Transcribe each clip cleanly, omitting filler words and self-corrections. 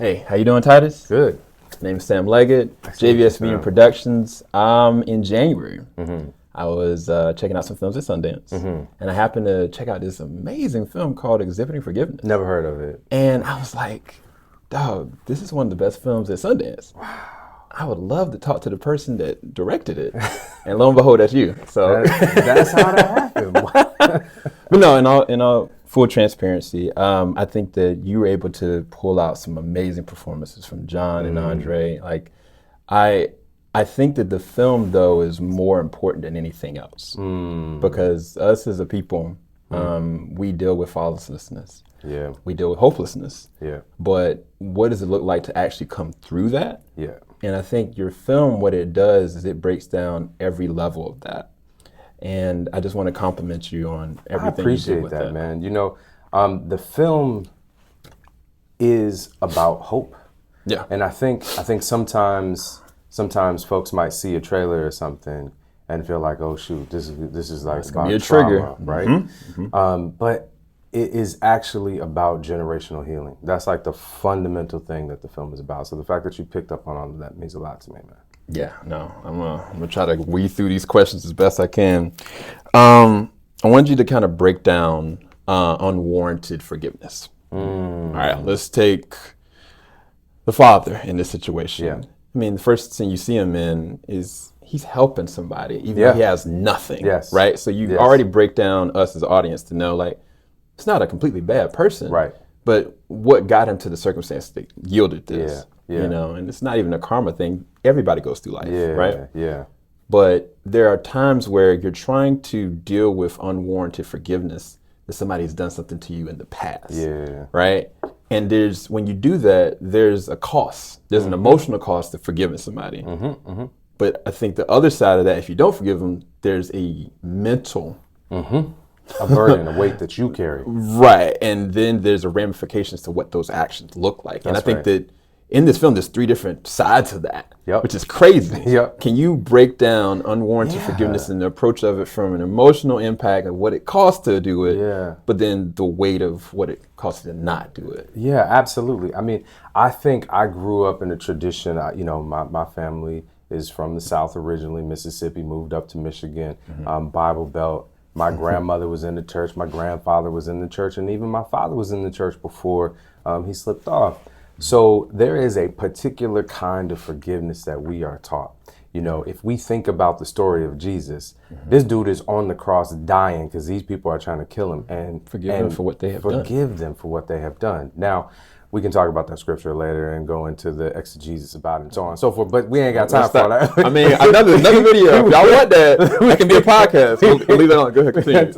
Hey, how you doing, Titus? Good. Name is Sam Leggett, JVS Media Productions. In January, I was checking out some films at Sundance, and I happened to check out this amazing film called Exhibiting Forgiveness. Never heard of it. And I was like, dog, this is one of the best films at Sundance. Wow. I would love to talk to the person that directed it. And lo and behold, that's you. So that's how that happened. But no, in all full transparency, I think that you were able to pull out some amazing performances from John and Andre. Like, I think that the film, though, is more important than anything else. Because us as a people, we deal with fatherlessness. Yeah. We deal with hopelessness. Yeah. But what does it look like to actually come through that? Yeah. And I think your film, what it does is it breaks down every level of that. And I just want to compliment you on everything you did with that. I appreciate that, man. You know, the film is about hope. Yeah. And I think sometimes folks might see a trailer or something and feel like, oh shoot, this is like it's about gonna be a trauma, trigger, right? But it is actually about generational healing. That's like the fundamental thing that the film is about. So the fact that you picked up on all of that means a lot to me, man. Yeah, no, I'm gonna try to weed through these questions as best I can. I wanted you to kind of break down unwarranted forgiveness. All right, let's take the father in this situation. Yeah. I mean, the first thing you see him in is he's helping somebody, even though he has nothing. Yes. Right? So you already break down us as an audience to know, like, it's not a completely bad person. Right. But what got him to the circumstance that yielded this? Yeah. You know, and it's not even a karma thing. Everybody goes through life, right? Yeah. But there are times where you're trying to deal with unwarranted forgiveness that somebody's done something to you in the past. Yeah. Right? And when you do that, there's a cost. There's an emotional cost to forgiving somebody. But I think the other side of that, if you don't forgive them, there's a mental a burden, a weight that you carry. Right. And then there's a ramifications to what those actions look like. And I think that in this film, there's 3 different sides of that, which is crazy. Can you break down unwarranted forgiveness and the approach of it from an emotional impact of what it costs to do it, but then the weight of what it costs to not do it? Yeah, absolutely. I mean, I think I grew up in a tradition, you know, my family is from the South originally, Mississippi, moved up to Michigan, Bible Belt. My grandmother was in the church, my grandfather was in the church, and even my father was in the church before he slipped off. So there is a particular kind of forgiveness that we are taught. You know, if we think about the story of Jesus, this dude is on the cross dying because these people are trying to kill him, and forgive them for what they have done. Forgive them for what they have done. Now, we can talk about that scripture later and go into the exegesis about it and so on and so forth, but we ain't got time for that. I mean, another video. If y'all want that can be a podcast. We'll leave that on. Go ahead, continue.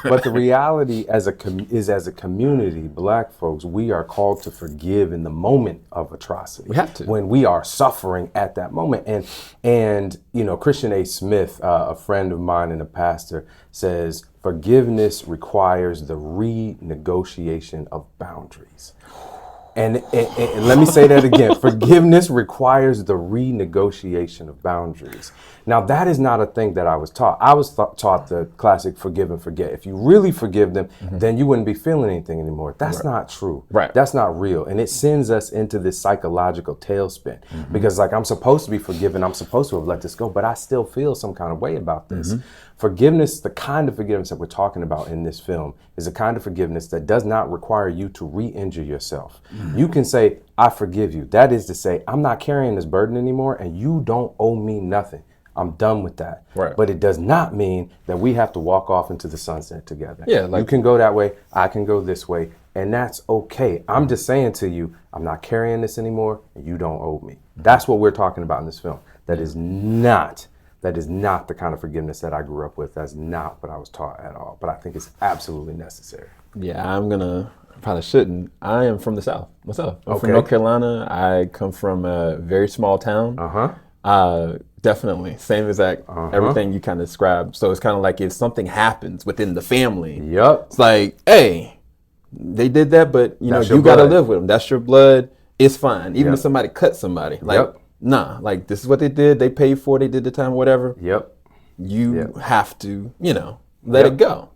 But the reality as a community, Black folks, we are called to forgive in the moment of atrocity. We have to. When we are suffering at that moment. And you know, Christian A. Smith, a friend of mine and a pastor, says forgiveness requires the renegotiation of boundaries. And let me say that again. Forgiveness requires the renegotiation of boundaries. Now, that is not a thing that I was taught. I was taught the classic forgive and forget. If you really forgive them, then you wouldn't be feeling anything anymore. That's not true. Right. That's not real. And it sends us into this psychological tailspin. Because like, I'm supposed to be forgiven. I'm supposed to have let this go, but I still feel some kind of way about this. Forgiveness, the kind of forgiveness that we're talking about in this film, is a kind of forgiveness that does not require you to re-injure yourself. You can say, I forgive you. That is to say, I'm not carrying this burden anymore and you don't owe me nothing. I'm done with that. Right. But it does not mean that we have to walk off into the sunset together. Yeah, like, you can go that way, I can go this way, and that's okay. I'm just saying to you, I'm not carrying this anymore and you don't owe me. That's what we're talking about in this film. That is not the kind of forgiveness that I grew up with. That's not what I was taught at all. But I think it's absolutely necessary. Yeah, probably shouldn't. I am from the South myself. I'm from North Carolina. I come from a very small town. Definitely. Same exact everything you kind of described. So it's kind of like if something happens within the family, it's like, hey, they did that, but you know, you got to live with them. That's your blood. It's fine. Even if somebody cuts somebody, like, nah, like this is what they did. They paid for it. They did the time, whatever. You have to, you know, let it go.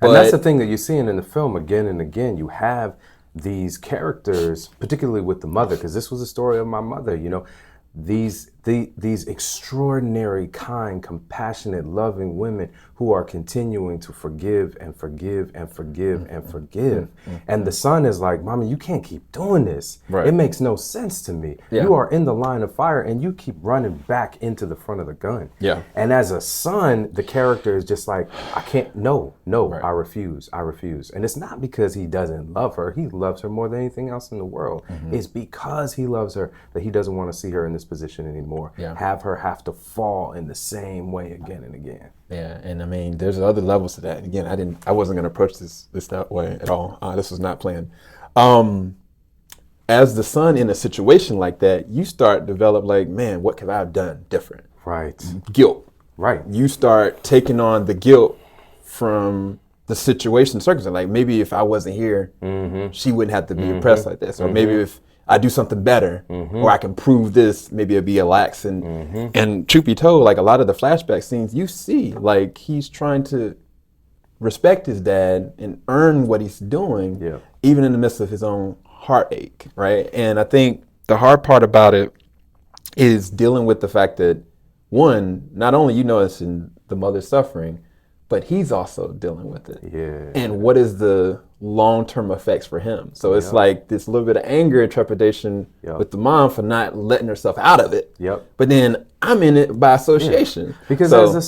And that's the thing that you're seeing in the film again and again. You have these characters, particularly with the mother, because this was a story of my mother, you know, these extraordinary, kind, compassionate, loving women who are continuing to forgive and forgive and forgive and forgive. And the son is like, Mommy, you can't keep doing this. Right. It makes no sense to me. Yeah. You are in the line of fire and you keep running back into the front of the gun. Yeah. And as a son, the character is just like, I can't, no, right. I refuse. And it's not because he doesn't love her. He loves her more than anything else in the world. It's because he loves her that he doesn't want to see her in this position anymore. Yeah. Have her have to fall in the same way again and again. Yeah, and I mean, there's other levels to that. Again, I wasn't going to approach this that way at all. This was not planned. As the son in a situation like that, you start to develop like, man, what could I have done different? Right. Guilt. Right. You start taking on the guilt from the situation, circumstance. Like maybe if I wasn't here, she wouldn't have to be oppressed like this. Or maybe if I do something better, or I can prove this, maybe it'll be a lax. And truth be told, like a lot of the flashback scenes you see, like he's trying to respect his dad and earn what he's doing, even in the midst of his own heartache, right? And I think the hard part about it is dealing with the fact that, one, not only you noticing the mother's suffering, but he's also dealing with it. Yeah. And what is the long-term effects for him? So it's like this little bit of anger and trepidation with the mom for not letting herself out of it. But then I'm in it by association. Because as a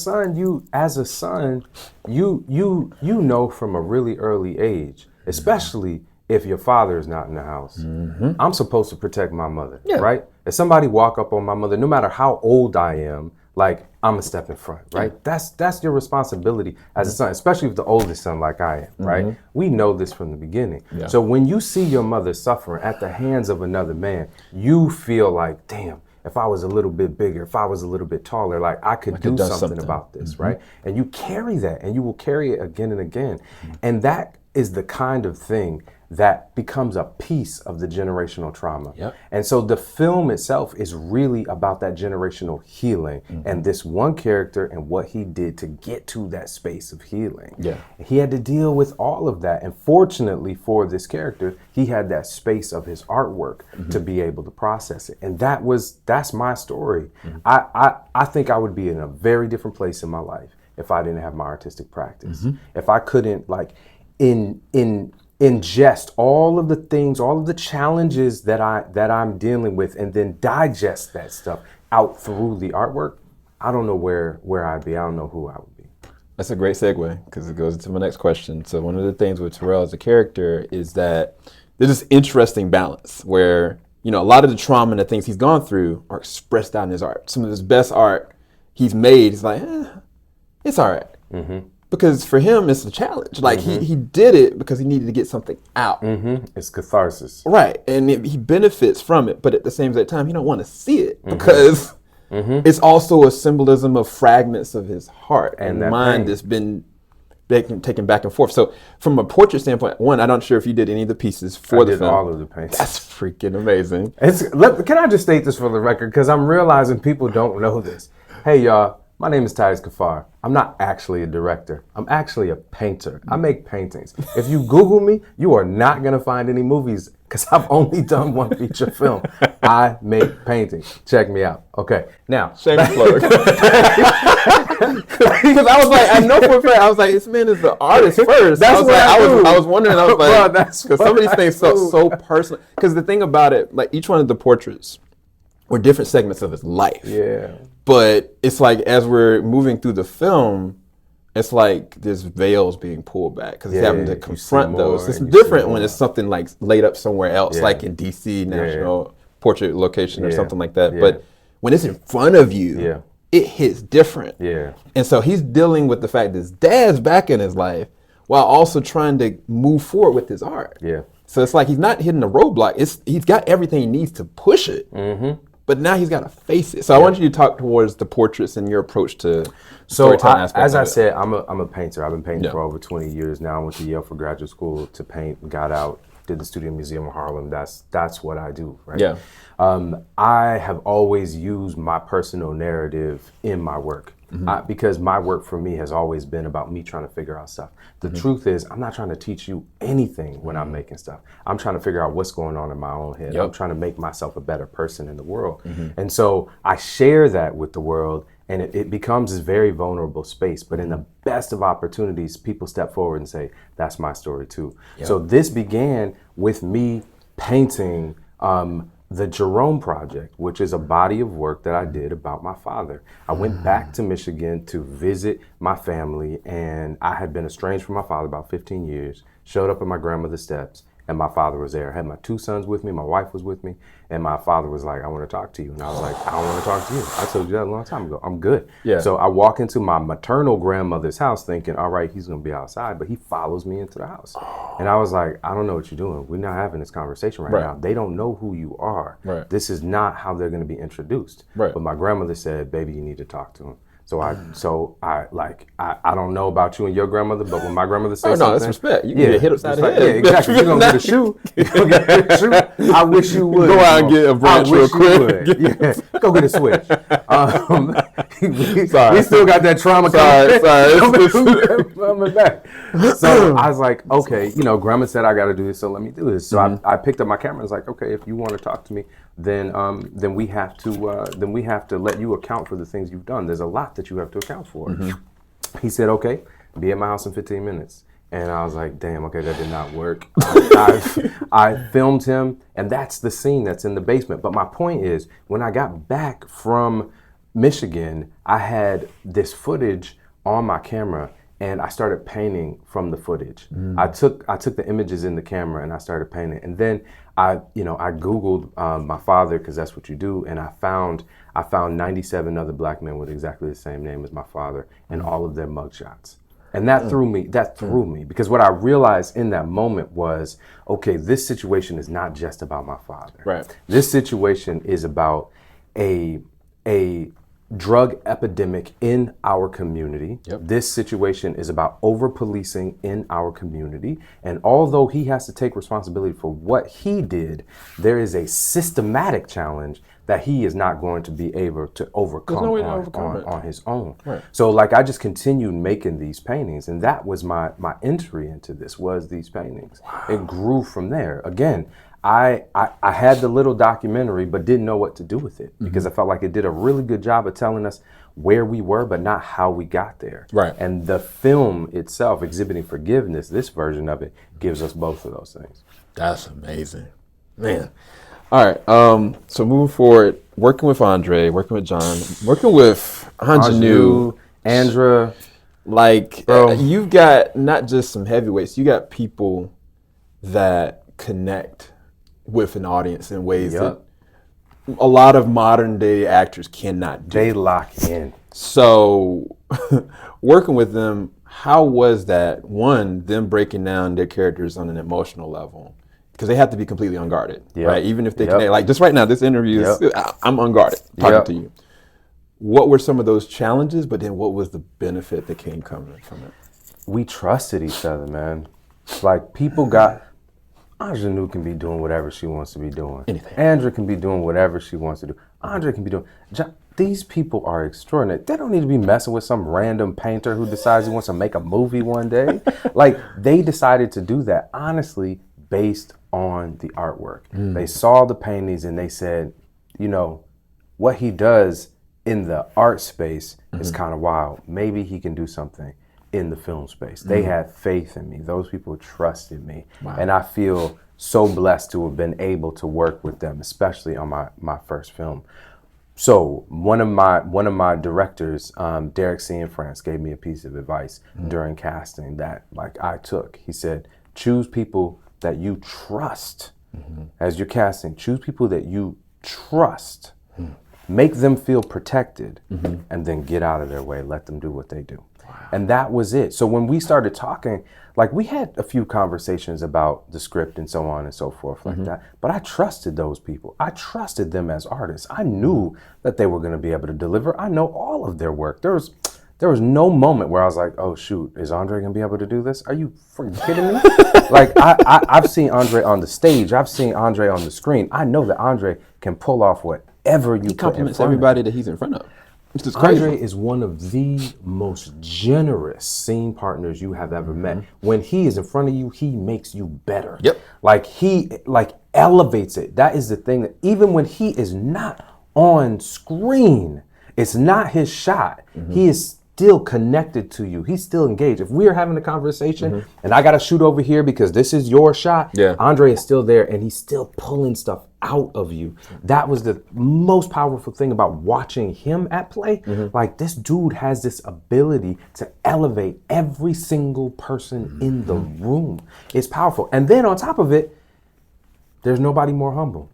son, you know from a really early age, especially if your father is not in the house, I'm supposed to protect my mother, right? If somebody walk up on my mother, no matter how old I am, like I'm a step in front, right? That's your responsibility as a son, especially if the oldest son like I am, right? We know this from the beginning. So when you see your mother suffering at the hands of another man, you feel like, damn, if I was a little bit bigger, if I was a little bit taller, like I could do something about this, right? And you carry that and you will carry it again and again. And that is the kind of thing that becomes a piece of the generational trauma. And so the film itself is really about that generational healing and this one character and what he did to get to that space of healing. He had to deal with all of that. And fortunately for this character, he had that space of his artwork to be able to process it. And that's my story. I think I would be in a very different place in my life if I didn't have my artistic practice. If I couldn't like ingest all of the things, all of the challenges that I'm dealing with, and then digest that stuff out through the artwork, I don't know where I'd be. I don't know who I would be. That's a great segue because it goes into my next question. So one of the things with Terrell as a character is that there's this interesting balance where, you know, a lot of the trauma and the things he's gone through are expressed out in his art. Some of his best art he's made is like, it's all right. Because for him, it's a challenge. Like he did it because he needed to get something out. It's catharsis. Right. And he benefits from it. But at the same time, he don't want to see it because it's also a symbolism of fragments of his heart and mind that's been taken back and forth. So from a portrait standpoint, one, I'm not sure if you did any of the pieces for the film. I did all of the paintings. That's freaking amazing. Can I just state this for the record? Because I'm realizing people don't know this. Hey, y'all. My name is TITUS KAPHAR. I'm not actually a director. I'm actually a painter. I make paintings. If you Google me, you are not going to find any movies because I've only done one feature film. I make paintings. Check me out. Okay, now. Shameless plug. Because I was like, I know for a fact, I was like, this man is the artist first. That's what I was wondering, I was like, because some of these things felt so personal. Because the thing about it, like each one of the portraits were different segments of his life. Yeah. But it's like as we're moving through the film, it's like there's veils being pulled back because he's having to confront those. It's different when it's something like laid up somewhere else, like in DC National Portrait Location or something like that. But when it's in front of you, it hits different. And so he's dealing with the fact that his dad's back in his life while also trying to move forward with his art. So it's like he's not hitting a roadblock. He's got everything he needs to push it. But now he's got to face it. So I want you to talk towards the portraits and your approach to storytelling aspect. As I said, I'm a painter. I've been painting for over 20 years now. I went to Yale for graduate school to paint, got out, did the Studio Museum of Harlem. That's what I do, right? I have always used my personal narrative in my work. because my work for me has always been about me trying to figure out stuff. The truth is, I'm not trying to teach you anything when I'm making stuff. I'm trying to figure out what's going on in my own head. I'm trying to make myself a better person in the world. And so I share that with the world, and it becomes this very vulnerable space. But in the best of opportunities, people step forward and say, that's my story too. So this began with me painting the Jerome Project, which is a body of work that I did about my father. I went back to Michigan to visit my family, and I had been estranged from my father about 15 years, showed up at my grandmother's steps, and my father was there. I had my 2 sons with me, my wife was with me, and my father was like, I want to talk to you. And I was like, I don't want to talk to you. I told you that a long time ago. I'm good. So I walk into my maternal grandmother's house thinking, all right, he's going to be outside, but he follows me into the house. And I was like, I don't know what you're doing. We're not having this conversation right now. They don't know who you are. This is not how they're going to be introduced. But my grandmother said, baby, you need to talk to him. So I don't know about you and your grandmother, but when my grandmother says something, that's respect. You get hit upside the head. Yeah, exactly. You're gonna get a shoe. I wish you would. Go out and get a branch real quick. Yeah, go get a switch. We still got that trauma coming back. So I was like, okay, grandma said I got to do this, so let me do this. So I picked up my camera and was like, okay, if you want to talk to me, then we have to let you account for the things you've done. There's a lot that you have to account for. He said, okay, be at my house in 15 minutes. And I was like, damn, okay, that did not work. I filmed him, and that's the scene that's in the basement. But my point is, when I got back from Michigan, I had this footage on my camera, and I started painting from the footage. I took the images in the camera, and I started painting. And then I Googled my father, because that's what you do, and I found 97 other black men with exactly the same name as my father, and all of their mugshots. And that threw me, because what I realized in that moment was, okay, this situation is not just about my father. This situation is about a drug epidemic in our community. This situation is about over-policing in our community. And although he has to take responsibility for what he did, there is a systematic challenge that he is not going to be able to overcome on his own. So I just continued making these paintings, and that was my entry into this, was these paintings. It grew from there. Again, I had the little documentary, but didn't know what to do with it, because I felt like it did a really good job of telling us where we were, but not how we got there. And the film itself, Exhibiting Forgiveness, this version of it, gives us both of those things. That's amazing, man. All right, so moving forward, working with Andre, working with John, working with Aunjanue, Andra, you've got not just some heavyweights, you got people that connect with an audience in ways that a lot of modern day actors cannot do. They lock in. So working with them, how was that? One, them breaking down their characters on an emotional level, because they have to be completely unguarded, right? Even if they connect, like just right now, this interview is, I'm unguarded talking to you. What were some of those challenges, but then what was the benefit that came coming from it? We trusted each other, man. Aunjanue can be doing whatever she wants to be doing. Andra can be doing whatever she wants to do. Andre can be doing. These people are extraordinary. They don't need to be messing with some random painter who decides he wants to make a movie one day. They decided to do that, honestly, based on the artwork. They saw the paintings and they said, what he does in the art space is kind of wild. Maybe he can do something in the film space. They had faith in me. Those people trusted me. And I feel so blessed to have been able to work with them, especially on my first film. So one of my directors, Derek C. in France, gave me a piece of advice during casting that I took. He said, choose people that you trust as you're casting. Choose people that you trust. Make them feel protected, and then get out of their way. Let them do what they do. And that was it. So when we started talking, we had a few conversations about the script and so on and so forth like that. But I trusted those people. I trusted them as artists. I knew that they were going to be able to deliver. I know all of their work. There was no moment where I was like, oh shoot, is Andre going to be able to do this? Are you freaking kidding me? I've seen Andre on the stage. I've seen Andre on the screen. I know that Andre can pull off whatever you put in front compliments everybody that he's in front of. Which is crazy. Andre is one of the most generous scene partners you have ever met. When he is in front of you, he makes you better. Yep. Like he elevates it. That is the thing that even when he is not on screen, it's not his shot. He is still connected to you. He's still engaged. If we are having a conversation and I got to shoot over here because this is your shot, Andre is still there and he's still pulling stuff out of you. That was the most powerful thing about watching him at play. Like, this dude has this ability to elevate every single person in the room. It's powerful. And then on top of it, there's nobody more humble.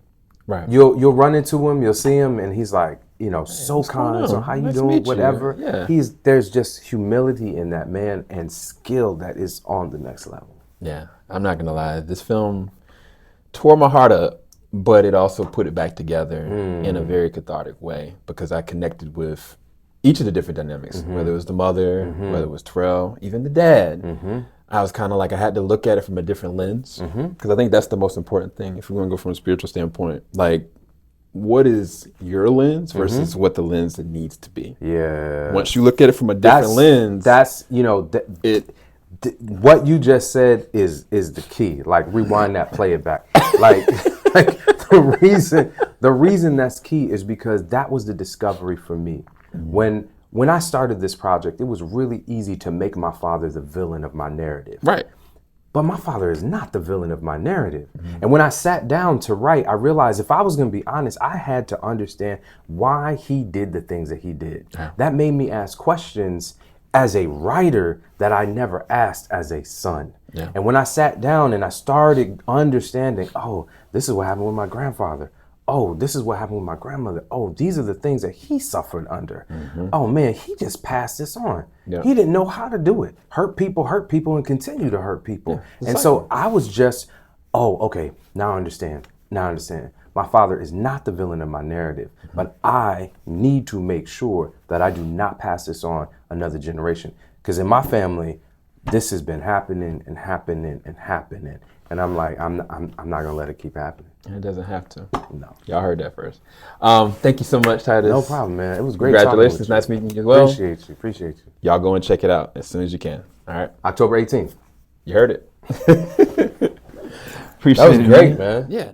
Right. You'll run into him, you'll see him, and he's like, you know, so kind, so how you doing, whatever. Yeah. There's just humility in that man and skill that is on the next level. Yeah, I'm not gonna lie. This film tore my heart up, but it also put it back together in a very cathartic way because I connected with each of the different dynamics, whether it was the mother, whether it was Terrell, even the dad. I was kind of like, I had to look at it from a different lens because I think that's the most important thing. If we're gonna go from a spiritual standpoint, like, what is your lens versus what the lens that needs to be? Yeah. Once you look at it from a different lens, that's, you know, what you just said is the key. Like, rewind that, play it back. Like the reason that's key is because that was the discovery for me. When I started this project, it was really easy to make my father the villain of my narrative. right. But my father is not the villain of my narrative. And when I sat down to write, I realized if I was going to be honest, I had to understand why he did the things that he did. That made me ask questions as a writer that I never asked as a son. And when I sat down and I started understanding, oh, this is what happened with my grandfather. Oh, this is what happened with my grandmother. Oh, these are the things that he suffered under. Oh man, he just passed this on. He didn't know how to do it. Hurt people, and continue to hurt people. And so I was just, oh, okay, now I understand. My father is not the villain of my narrative, but I need to make sure that I do not pass this on another generation. Because in my family, this has been happening. And I'm like, I'm not gonna let it keep happening. It doesn't have to. No. Y'all heard that first. Thank you so much, Titus. No problem, man. It was great. Congratulations. Nice meeting you as well. Appreciate you. Y'all go and check it out as soon as you can. All right. October 18th. You heard it. That was great, man. Yeah.